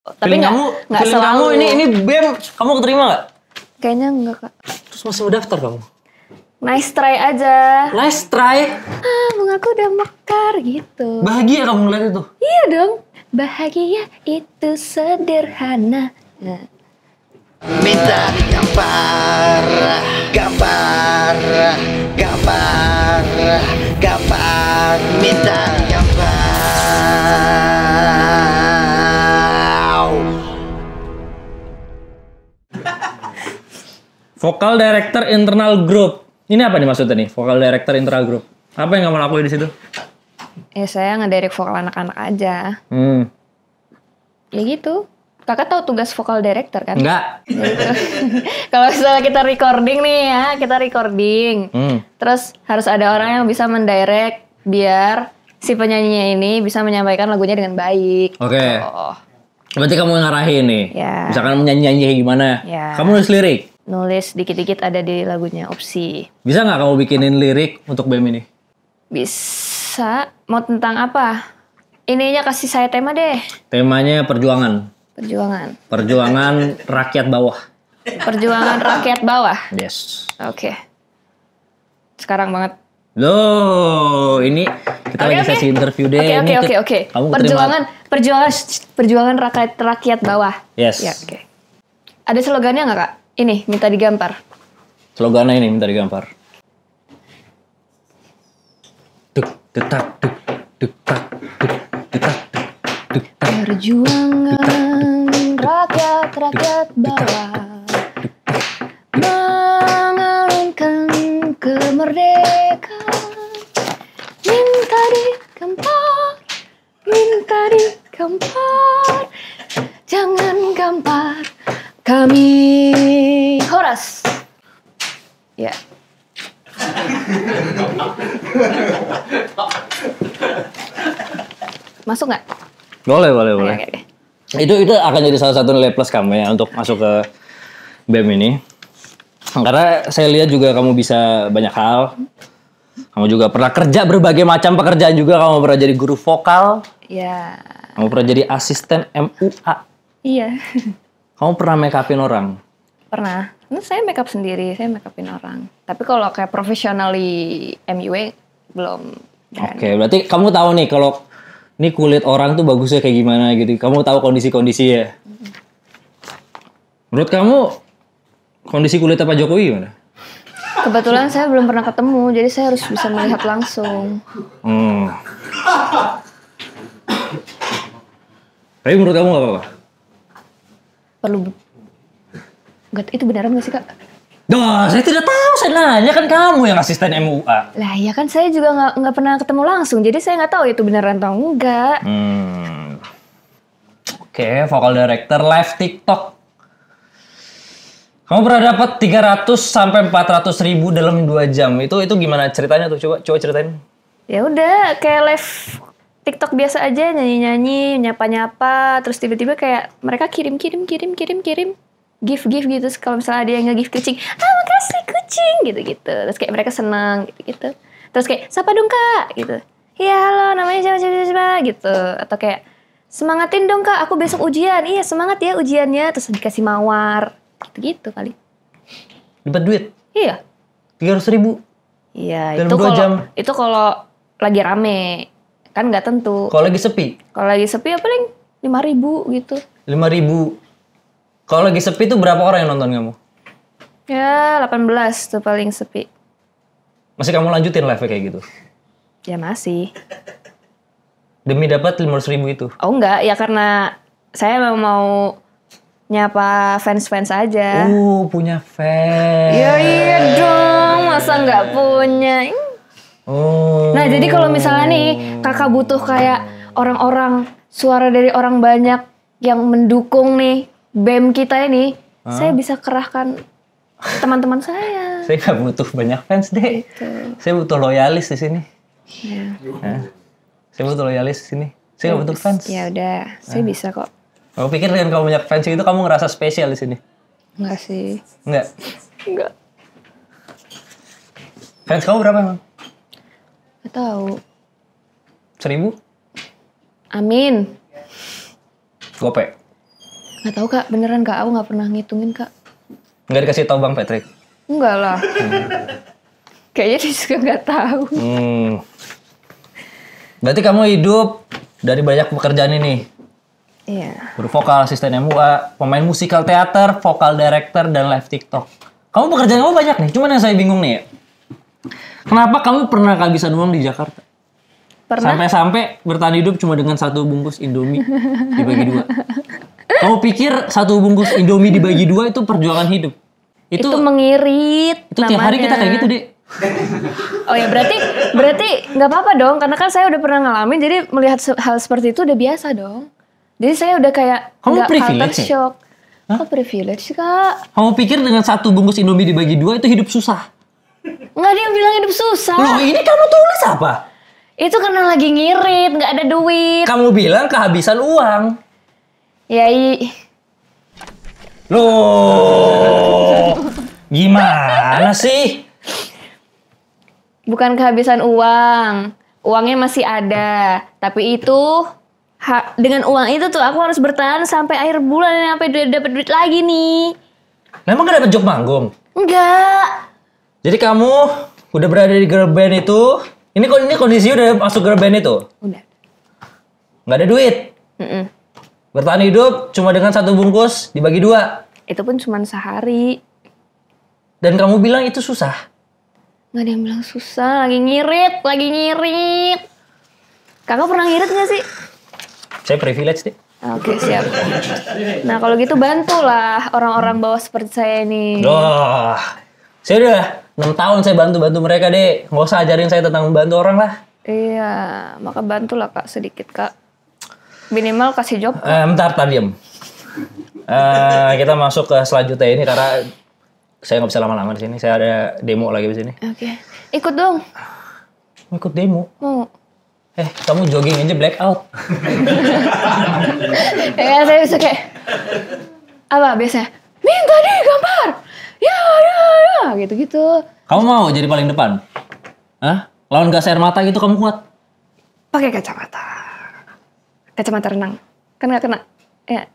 Tapi nggak selalu. Kamu ini BEM, kamu keterima nggak? Kayaknya enggak Kak. Terus masih mau daftar kamu? Nice try aja. Nice try. Bungaku udah mekar gitu. Bahagia kamu ngeliat itu? Iya dong. Bahagia itu sederhana. Nah. Minta gambar, gambar, gambar, gambar, minta gambar. Vokal Director Internal Group. Ini apa nih maksudnya nih? Vokal Director Internal Group. Apa yang kamu lakuin di situ? Ya saya ngedirect vokal anak-anak aja. Ya gitu. Kakak tahu tugas vokal director kan? Enggak. Ya gitu. Kalau misalnya kita recording nih ya, kita recording. Terus harus ada orang yang bisa mendirect biar si penyanyinya ini bisa menyampaikan lagunya dengan baik. Oke. Oh. Berarti kamu yang ngarahin nih. Ya. Misalkan nyanyi-nyanyi kayak gimana? Ya. Kamu nulis lirik? Nulis dikit-dikit ada di lagunya, opsi. Bisa nggak kamu bikinin lirik untuk BEM ini? Bisa. Mau tentang apa? Ininya kasih saya tema deh. Temanya perjuangan. Perjuangan. Perjuangan rakyat bawah. Perjuangan rakyat bawah. Yes. Oke. Sekarang banget. Loh, ini kita lagi sesi interview deh. Oke. Kamu Perjuangan rakyat bawah. Yes. Ya, oke. Ada slogannya nggak Kak? Ini, minta digampar. Slogannya ini minta digampar. Duk, detak, duk, detak, duk, detak, duk, detak. Perjuangan rakyat bawah mengalunkan kemerdekaan. Minta digampar, jangan gampar kami. Horas. Ya. Masuk nggak? Boleh. Oke. Itu akan jadi salah satu nilai plus kamu ya untuk masuk ke BEM ini. Karena saya lihat juga kamu bisa banyak hal. Kamu juga pernah kerja berbagai macam pekerjaan juga. Kamu pernah jadi guru vokal. Ya. Kamu pernah jadi asisten MUA. Iya. Kamu pernah make upin orang? Pernah. Nah, saya make up sendiri, saya make upin orang. Tapi kalau kayak professionally MUA belum. Oke, berarti kamu tahu nih kalau ini kulit orang tuh bagusnya kayak gimana gitu. Kamu tahu kondisi-kondisi ya. Menurut kamu kondisi kulitnya Pak Jokowi gimana? Kebetulan saya belum pernah ketemu, jadi saya harus bisa melihat langsung. Tapi menurut kamu nggak apa-apa? Itu beneran gak sih Kak? Duh, saya tidak tahu, saya nanya kan kamu yang asisten MUA. Lah ya kan saya juga nggak pernah ketemu langsung, jadi saya nggak tahu itu beneran atau enggak. Oke, vokal director live TikTok. Kamu pernah dapat 300 sampai 400 ribu dalam 2 jam. Itu gimana ceritanya tuh? Coba ceritain. Ya udah, kayak live TikTok biasa aja, nyanyi-nyanyi, nyapa-nyapa, terus tiba-tiba kayak mereka kirim gift gitu. Kalau misalnya ada yang nge-gift kucing, makasih kucing gitu. Terus kayak mereka senang gitu. Terus kayak sapa dong Kak gitu. Ya halo, namanya siapa gitu. Atau kayak semangatin dong Kak, aku besok ujian. Iya semangat ya ujiannya. Terus dikasih mawar gitu kali. Dapat duit? Iya. 300 ribu? Iya. Itu kalau lagi rame. Kan nggak tentu. Kalau lagi sepi? Kalau lagi sepi ya paling 5.000 gitu. 5.000. Kalau lagi sepi tuh berapa orang yang nonton kamu? Ya 18 tuh paling sepi. Masih kamu lanjutin live kayak gitu? Ya masih. Demi dapat 500 ribu itu? Oh enggak, ya karena saya memang mau nyapa fans-fans aja. Punya fans. Ya iya dong, masa nggak punya? Nah jadi kalau misalnya nih kakak butuh kayak orang-orang, suara dari orang banyak yang mendukung nih BEM kita ini, saya bisa kerahkan teman-teman saya. Saya nggak butuh banyak fans deh. Gitu. Saya butuh loyalis di sini. Ya. Saya butuh loyalis di sini. Saya nggak butuh fans. Ya udah, saya bisa kok. Aku pikir dengan kamu banyak fans itu kamu ngerasa spesial di sini. Enggak sih. Enggak. Fans kamu berapa emang? Gak tahu. 1.000? Amin. Gope. Nggak tahu Kak, beneran Kak, aku nggak pernah ngitungin Kak. Nggak dikasih tahu Bang Patrick? Enggak lah. Kayaknya dia juga nggak tahu. Berarti kamu hidup dari banyak pekerjaan ini. Iya. Guru vokal, asisten MUA, pemain musikal teater, vokal director, dan live TikTok. Kamu pekerjaan kamu banyak nih, cuman yang saya bingung nih ya. Kenapa kamu pernah kehabisan uang di Jakarta? Pernah? Sampai-sampai bertahan hidup cuma dengan 1 bungkus Indomie dibagi 2. Kamu pikir 1 bungkus Indomie dibagi 2 itu perjuangan hidup? Itu mengirit. Itu tiap hari kita kayak gitu, Dek. Oh ya berarti nggak apa-apa dong, karena kan saya udah pernah ngalamin, jadi melihat hal seperti itu udah biasa dong. Jadi saya udah kayak Kamu nggak privilege culture shock. Kok privilege Kak? Kamu pikir dengan 1 bungkus Indomie dibagi 2 itu hidup susah? Nggak ada yang bilang hidup susah. Loh, ini kamu tulis apa? Itu karena lagi ngirit, nggak ada duit. Kamu bilang kehabisan uang. Ya Loh, gimana sih? bukan kehabisan uang. Uangnya masih ada. Tapi itu dengan uang itu tuh aku harus bertahan sampai akhir bulan, sampai dapat duit lagi nih. Emang gak dapet job manggung? Enggak. Jadi kamu udah berada di girl band itu. Ini kondisi udah masuk girl band itu? Udah. Gak ada duit? Bertahan hidup cuma dengan 1 bungkus dibagi 2. Itu pun cuma sehari. Dan kamu bilang itu susah? Gak ada yang bilang susah, lagi ngirit. Kakak pernah ngirit gak sih? Saya privilege deh. Oke, siap. Nah kalau gitu bantulah orang-orang bawah seperti saya ini. Wah, saya udah 6 tahun saya bantu mereka deh. Nggak usah ajarin saya tentang membantu orang lah. Iya, maka bantulah Kak sedikit Kak. Minimal kasih job. Bentar, diem. Kita masuk ke selanjutnya ini karena saya nggak bisa lama-lama di sini. Saya ada demo lagi di sini. Oke. Ikut dong. Mau ikut demo? Mau. Kamu jogging aja blackout. Ya saya bisa kayak apa biasanya? Minta nih gambar. Ya. Gitu-gitu. Kamu mau jadi paling depan? Hah? Lawan gas air mata gitu kamu kuat? Pakai kacamata. Kacamata renang. Kan nggak kena. Ya.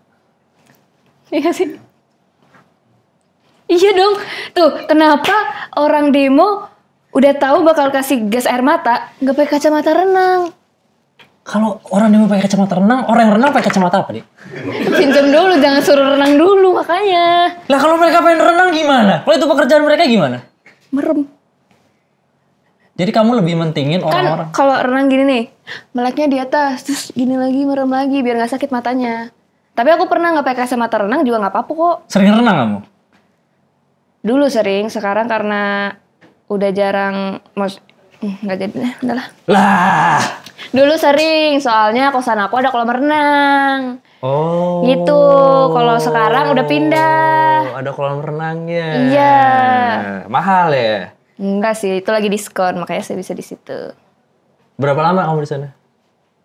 Iya sih. Iya dong. Tuh, kenapa orang demo udah tahu bakal kasih gas air mata, nggak pakai kacamata renang? Kalau orang demo pakai kacamata renang, orang yang renang pakai kacamata apa, Dik? Pinjam dulu, jangan suruh renang dulu makanya. Lah kalau mereka pengen renang gimana? Kalau itu pekerjaan mereka gimana? Merem. Jadi kamu lebih mentingin orang-orang. Kan kalau renang gini nih, meleknya di atas, terus gini lagi merem lagi biar nggak sakit matanya. Tapi aku pernah nggak pakai kacamata renang juga nggak apa-apa kok. Sering renang kamu? Dulu sering, sekarang karena udah jarang, nggak jadi, udahlah. Lah. Dulu sering, soalnya kosan aku ada kolam renang. Oh. Gitu. Kalau sekarang udah pindah. Ada kolam renangnya. Iya. Mahal ya? Enggak sih, itu lagi diskon, makanya saya bisa di situ. Berapa lama kamu di sana?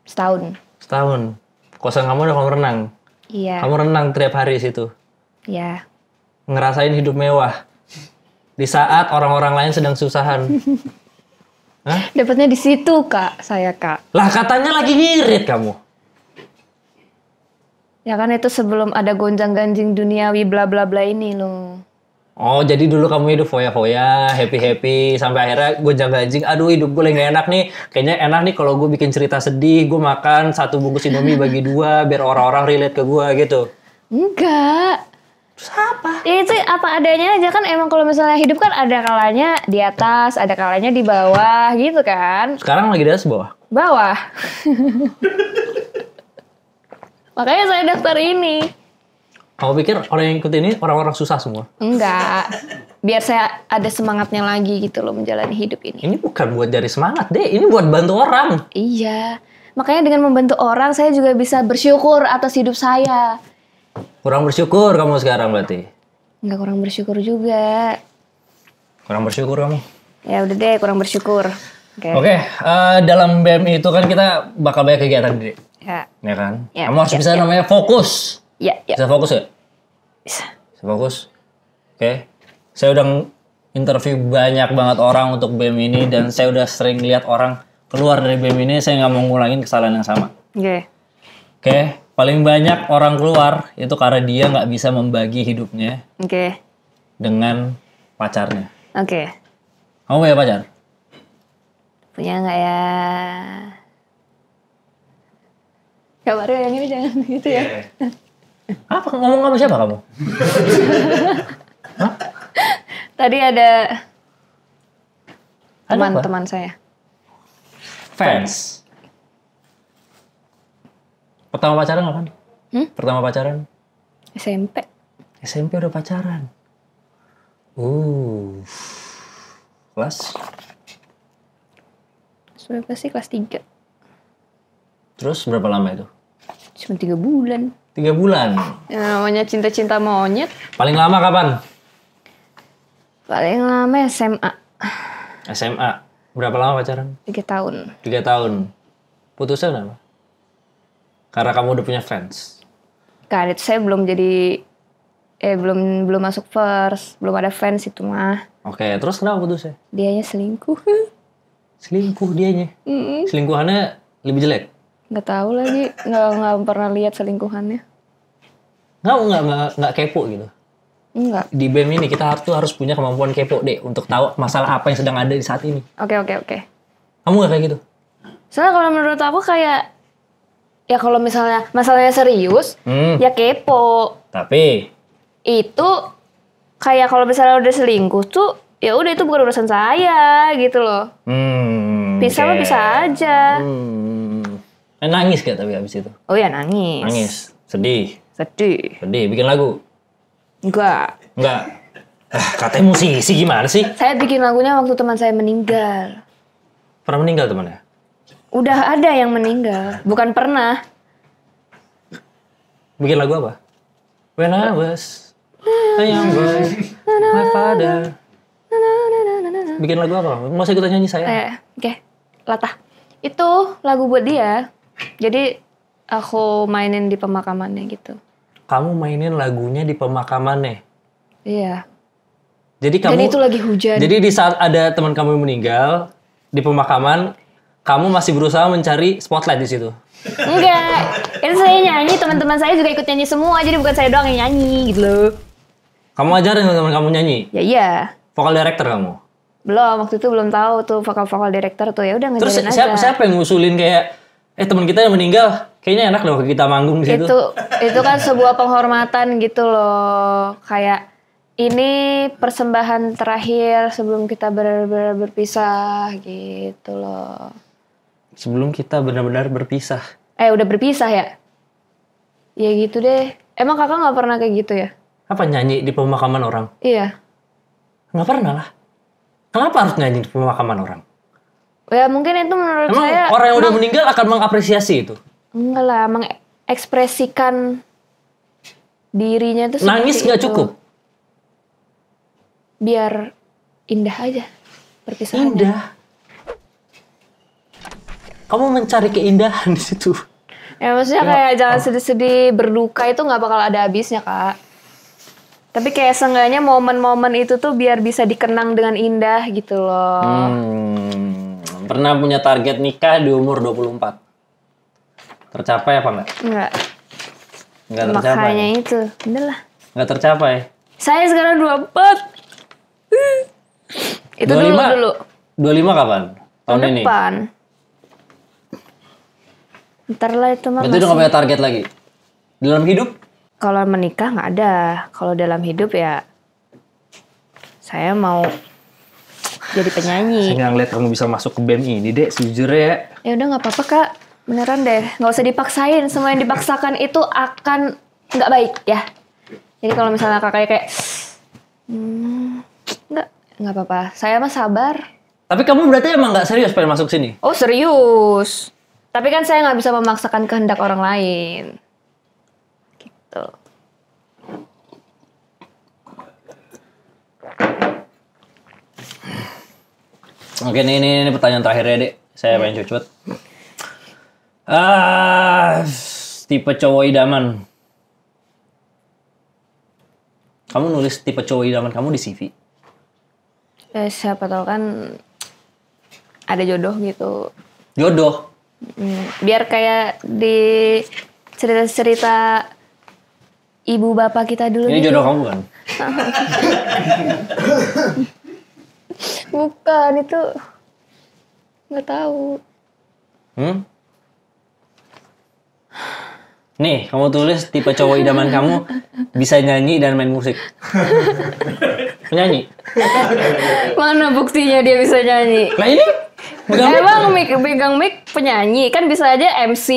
Setahun. Setahun. Kosan kamu ada kolam renang. Iya. Kamu renang tiap hari di situ. Iya. Ngerasain hidup mewah. Di saat orang-orang lain sedang susahan. Hah? Dapatnya di situ, Kak. Saya, Kak. Lah katanya lagi ngirit kamu. Ya kan itu sebelum ada gonjang-ganjing duniawi bla bla bla ini loh. Oh, jadi dulu kamu hidup foya-foya, happy-happy, sampai akhirnya gonjang-ganjing, aduh hidup gue lagi gak enak nih. Kayaknya enak nih kalau gue bikin cerita sedih, gue makan 1 bungkus Indomie bagi 2, biar orang-orang relate ke gue gitu. Enggak. Terus apa? Ya itu apa adanya aja kan, emang kalau misalnya hidup kan ada kalanya di atas, ada kalanya di bawah gitu kan. Sekarang lagi di atas bawah? Bawah. Makanya saya daftar ini. Kamu pikir orang yang ikut ini orang-orang susah semua? Enggak. Biar saya ada semangatnya lagi gitu loh menjalani hidup ini. Ini bukan buat cari semangat deh, ini buat bantu orang. Iya. Makanya dengan membantu orang saya juga bisa bersyukur atas hidup saya. Kurang bersyukur kamu sekarang berarti? Enggak kurang bersyukur juga. Kurang bersyukur kamu? Ya udah deh, kurang bersyukur. Oke, dalam BEM itu kan kita bakal banyak kegiatan deh. Ya. Ya kan? Ya, Kamu harus bisa namanya fokus. Ya. Bisa fokus ya? Bisa. Bisa fokus. Oke. Saya udah interview banyak banget orang untuk BEM ini dan saya udah sering lihat orang keluar dari BEM ini, saya nggak mau ngulangin kesalahan yang sama. Oke. Oke. Paling banyak orang keluar itu karena dia nggak bisa membagi hidupnya Oke. dengan pacarnya. Oke. Kamu punya pacar? Punya nggak ya? Kabarnya yang ini jangan gitu ya. Apa ngomong sama siapa kamu? Tadi ada Ada apa? teman-teman saya. Fans. Pertama pacaran kapan? Pertama pacaran? SMP. SMP udah pacaran. Kelas? Sudah pasti kelas 3. Terus berapa lama itu? Cuma 3 bulan. 3 bulan. Yang namanya cinta-cinta monyet. Paling lama kapan? Paling lama SMA. SMA. Berapa lama pacaran? 3 tahun. 3 tahun. Putusnya kenapa? Karena kamu udah punya fans. Kan itu saya belum jadi belum masuk first, belum ada fans itu mah. Oke, terus kenapa putusnya? Dianya selingkuh. Selingkuh dianya. Selingkuhannya lebih jelek. Nggak tahu lagi, nggak pernah lihat selingkuhannya. Nggak kepo gitu. Enggak. Di BEM ini kita harus punya kemampuan kepo deh untuk tahu masalah apa yang sedang ada di saat ini. Oke. Kamu nggak kayak gitu? Soalnya kalau menurut aku kayak ya kalau misalnya masalahnya serius, ya kepo. Tapi Itu kayak kalau misalnya udah selingkuh tuh ya udah itu bukan urusan saya gitu loh. Bisa mah oke. bisa aja. Nangis gak tapi abis itu? Oh ya nangis. Nangis, sedih, Sedih. bikin lagu? Enggak. Enggak. Katanya musisi gimana sih? Saya bikin lagunya waktu teman saya meninggal. Pernah meninggal temannya? Udah ada yang meninggal, bukan pernah. Bikin lagu apa? When I was a young boy, my father. Bikin lagu apa? Mau saya ikutan nyanyi saya? Oke, Latah. Itu lagu buat dia. Jadi aku mainin di pemakamannya gitu. Kamu mainin lagunya di pemakamannya? Iya. Jadi kamu. Dan itu lagi hujan. Jadi di saat ada teman kamu yang meninggal di pemakaman, kamu masih berusaha mencari spotlight di situ. Enggak, itu saya nyanyi, teman-teman saya juga ikut nyanyi semua, jadi bukan saya doang yang nyanyi gitu loh. Kamu ajarin teman kamu nyanyi? Ya iya. Vokal director kamu? Belum, waktu itu belum tahu tuh vokal director tuh, ya udah Terus ngajarin aja. siapa yang ngusulin kayak teman kita yang meninggal kayaknya enak loh kita manggung di situ. Itu kan sebuah penghormatan gitu loh. Kayak ini persembahan terakhir sebelum kita benar-benar berpisah gitu loh. Sebelum kita benar-benar berpisah. Udah berpisah ya? Ya gitu deh. Emang kakak nggak pernah kayak gitu ya? Apa nyanyi di pemakaman orang? Iya. Nggak pernah lah. Kenapa harus nyanyi di pemakaman orang? Ya mungkin itu menurut Emang saya. orang yang udah meninggal akan mengapresiasi itu? Enggak lah, mengekspresikan dirinya tuh Nangis seperti nggak itu. cukup? Biar indah aja perpisahannya. Indah. Kamu mencari keindahan di situ. Ya maksudnya kayak jangan sedih-sedih, berduka itu nggak bakal ada habisnya kak. Tapi kayak seenggaknya momen-momen itu tuh biar bisa dikenang dengan indah gitu loh. Pernah punya target nikah di umur 24? Tercapai apa enggak? Enggak. Enggak tercapai. Makanya itu, udahlah. Enggak tercapai. Saya sekarang 24. Itu 25? dulu. 25 kapan? Tahun ini? Depan. Ntar lah itu mah Berarti udah gak punya target lagi? Dalam hidup? Kalau menikah nggak ada. Kalau dalam hidup ya saya mau jadi penyanyi. Saya nggak ngeliat kamu bisa masuk ke BEM ini deh, sejujurnya ya. Ya udah nggak apa-apa kak. Beneran deh. Nggak usah dipaksain. Semua yang dipaksakan itu akan nggak baik ya. Jadi kalau misalnya kakak kayak nggak apa-apa. Saya mah sabar. Tapi kamu berarti emang nggak serius pengen masuk sini? Oh serius. Tapi kan saya nggak bisa memaksakan kehendak orang lain. Gitu. Oke, ini pertanyaan terakhir ya, Dek. Saya pengen cepet. Tipe cowok idaman. Kamu nulis tipe cowok idaman kamu di CV? Siapa tahu kan ada jodoh gitu. Jodoh. Biar kayak di cerita-cerita ibu bapak kita dulu. Ini gitu. jodoh kamu kan? Bukan, itu nggak tahu. Nih, kamu tulis tipe cowok idaman kamu bisa nyanyi dan main musik. Penyanyi. Mana buktinya dia bisa nyanyi? Nah ini Emang pegang mic penyanyi kan bisa aja MC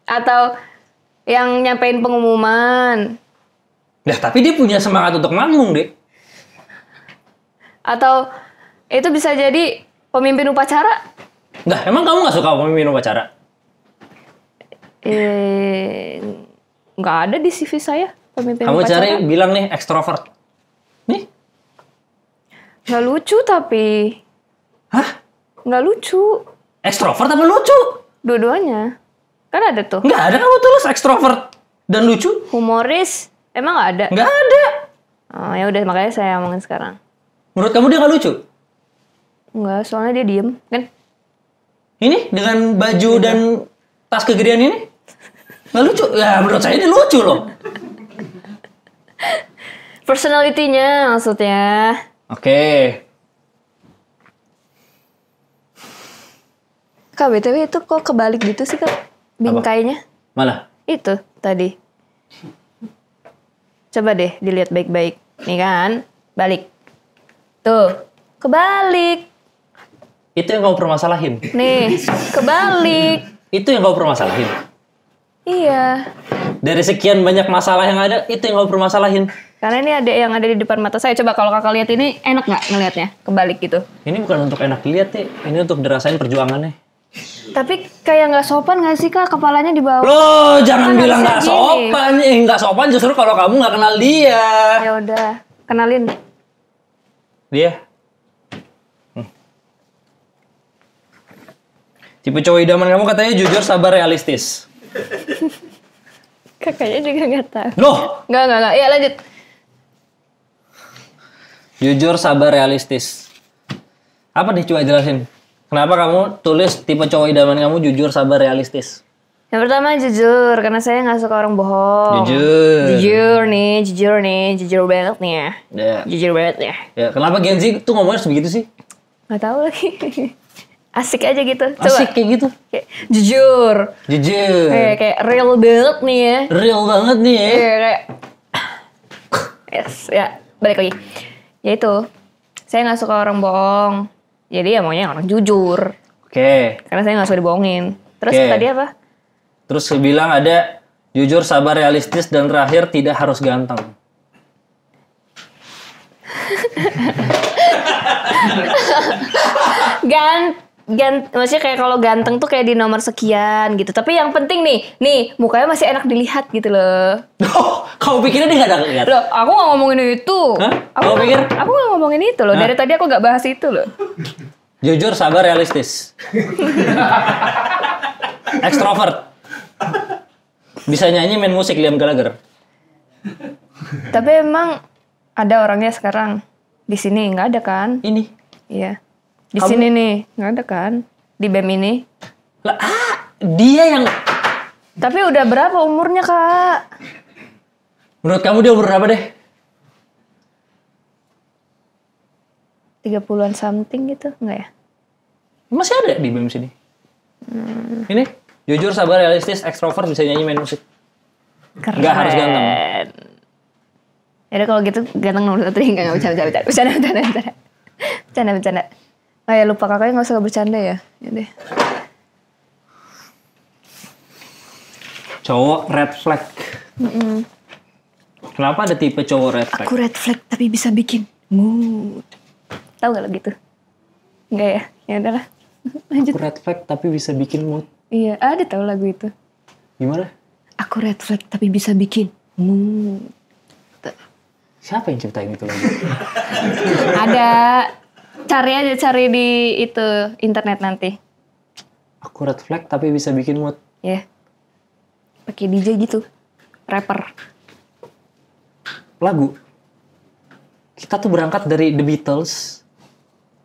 atau yang nyampein pengumuman Nah, tapi dia punya semangat untuk manggung, Dek. atau itu bisa jadi pemimpin upacara. Nah, emang kamu gak suka pemimpin upacara? Nggak ada di CV saya pemimpin Kamu upacara. cari bilang nih ekstrovert. Nih. Nggak lucu tapi Hah? nggak lucu Ekstrovert apa lucu? dua-duanya kan ada tuh Nggak ada kamu tulis ekstrovert dan lucu. humoris emang nggak ada. Nggak ada. Oh, ya udah makanya saya ngomongin sekarang. Menurut kamu dia nggak lucu? Nggak, soalnya dia diem kan. Ini dengan baju dan tas kegedean ini? Nggak lucu? Ya menurut saya dia lucu loh. Personality-nya maksudnya. Oke. Kak, BTW itu kok kebalik gitu sih, Kak? Bingkainya. Mana? Itu tadi. Coba deh dilihat baik-baik. Nih kan, balik. Tuh, kebalik. Itu yang kamu permasalahin. Nih, kebalik. Itu yang kamu permasalahin. Iya. Dari sekian banyak masalah yang ada, itu yang kamu permasalahin. Karena ini ada yang ada di depan mata saya. Coba kalau kakak lihat ini, enak nggak ngelihatnya? Kebalik gitu. Ini bukan untuk enak dilihat nih, ini untuk dirasain perjuangannya. Tapi kayak nggak sopan nggak sih, Kak? Kepalanya di bawah. Loh, jangan Kan bilang harusnya nggak gini. sopan. Nggak sopan justru kalau kamu nggak kenal dia. Ya udah, kenalin. Dia. Tipe cowok idaman kamu katanya jujur, sabar, realistis. Kakaknya juga nggak tahu. Loh, Nggak. Ya lanjut. jujur, sabar, realistis. Apa nih, coba jelasin. Kenapa kamu tulis tipe cowok idaman kamu jujur, sabar, realistis? Yang pertama jujur, karena saya nggak suka orang bohong. Jujur. Jujur banget nih ya. Ya. Jujur banget ya. Ya, kenapa Gen Z tuh ngomongnya sebegitu sih? Nggak tahu lagi. Asik aja gitu. Coba. Asik kayak gitu. Kayak, jujur. Jujur. Kayak real banget nih ya. Real banget nih ya. Kayak yes, ya balik lagi. Ya itu, saya nggak suka orang bohong. Jadi ya maunya orang jujur. Oke. Karena saya nggak suka dibohongin. Terus Oke. tadi apa? Terus bilang ada jujur, sabar, realistis, dan terakhir tidak harus ganteng. Maksudnya kayak kalau ganteng tuh kayak di nomor sekian gitu. Tapi yang penting nih mukanya masih enak dilihat gitu loh. Oh, kamu pikirnya dia nggak ada lihat? Loh, aku nggak ngomongin itu. Hah? Aku Kamu pikir? Aku nggak ngomongin itu loh. Hah? Dari tadi aku nggak bahas itu loh. Jujur, sabar, realistis. Ekstrovert. Bisa nyanyi, main musik, Liam Gallagher. Tapi emang ada orangnya sekarang di sini nggak ada kan? Ini. Iya. Di Kamu- sini nih nggak ada kan? Di BEM ini. Lah, dia yang... Tapi udah berapa umurnya, Kak? Menurut kamu dia umur berapa deh? 30-an something gitu, enggak ya? Masih ada di BEM sini. Ini. Jujur, sabar, realistis, ekstrovert, bisa nyanyi, main musik. Keren. Nggak harus ganteng. Ya udah kalau gitu ganteng nomor satu. Enggak bercanda. Oh ya lupa, kakaknya nggak usah bercanda ya. Yaudah. Cowok red flag. Kenapa ada tipe cowok red flag? Aku red flag tapi bisa bikin mood. Tahu gak lo gitu? Enggak ya? Ya udahlah. Lanjut. Aku red flag tapi bisa bikin mood. Iya, ada tahu lagu itu. Gimana? Aku red flag tapi bisa bikin mood. Siapa yang ciptain itu lagi? Ada. Cari di itu internet nanti. Aku red flag tapi bisa bikin mood. Ya. Pakai DJ gitu. Rapper. Lagu. Kita tuh berangkat dari The Beatles,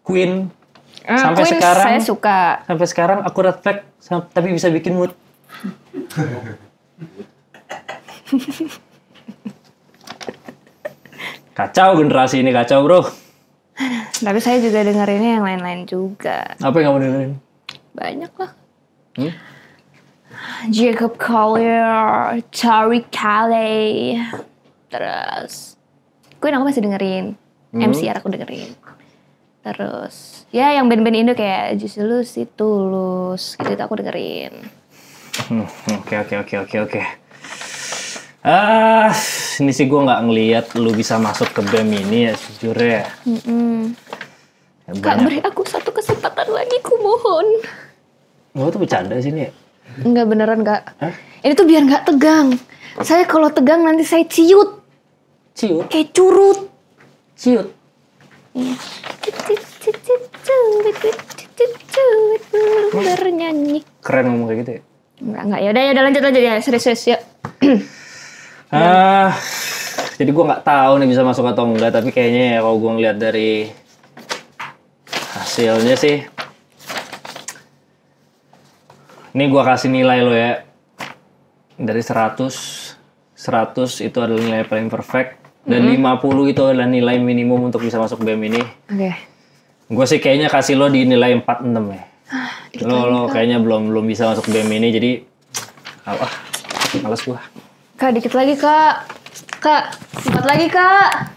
Queen, sampai Queen sekarang. saya suka. Sampai sekarang aku red flag tapi bisa bikin mood. Kacau generasi ini, kacau bro. Tapi saya juga dengerinnya yang lain-lain juga. Apa yang kamu dengerin? Banyak lah. Hmm? Jacob Collier, Tariq Kaley, terus Queen aku masih dengerin, MCR aku dengerin. Terus ya yang band-band Indo kayak Juicy Luicy, Tulus, gitu aku dengerin. Oke. Ini sih gue nggak ngelihat lu bisa masuk ke BEM ini ya sejujurnya. Ya, Kak, beri aku satu kesempatan lagi, ku mohon. Gue tuh bercanda sini ya. Enggak beneran Kak. Hah? Ini tuh biar nggak tegang. Saya kalau tegang nanti saya ciut, Ciut. kayak curut. Ciut. Iya. Belum bernyanyi. Keren ngomong kayak gitu ya. Enggak. Yaudah lanjut ya. Serius yuk. Jadi gue nggak tahu nih bisa masuk atau enggak, tapi kayaknya ya kalau gue ngeliat dari hasilnya sih, ini gue kasih nilai lo ya, dari 100 itu adalah nilai paling perfect, dan 50 itu adalah nilai minimum untuk bisa masuk BEM ini. Oke. Gue sih kayaknya kasih lo di nilai 46 ya. Lo kayaknya belum bisa masuk BEM ini, jadi males gue. Kak, dikit lagi Kak. 4 lagi Kak.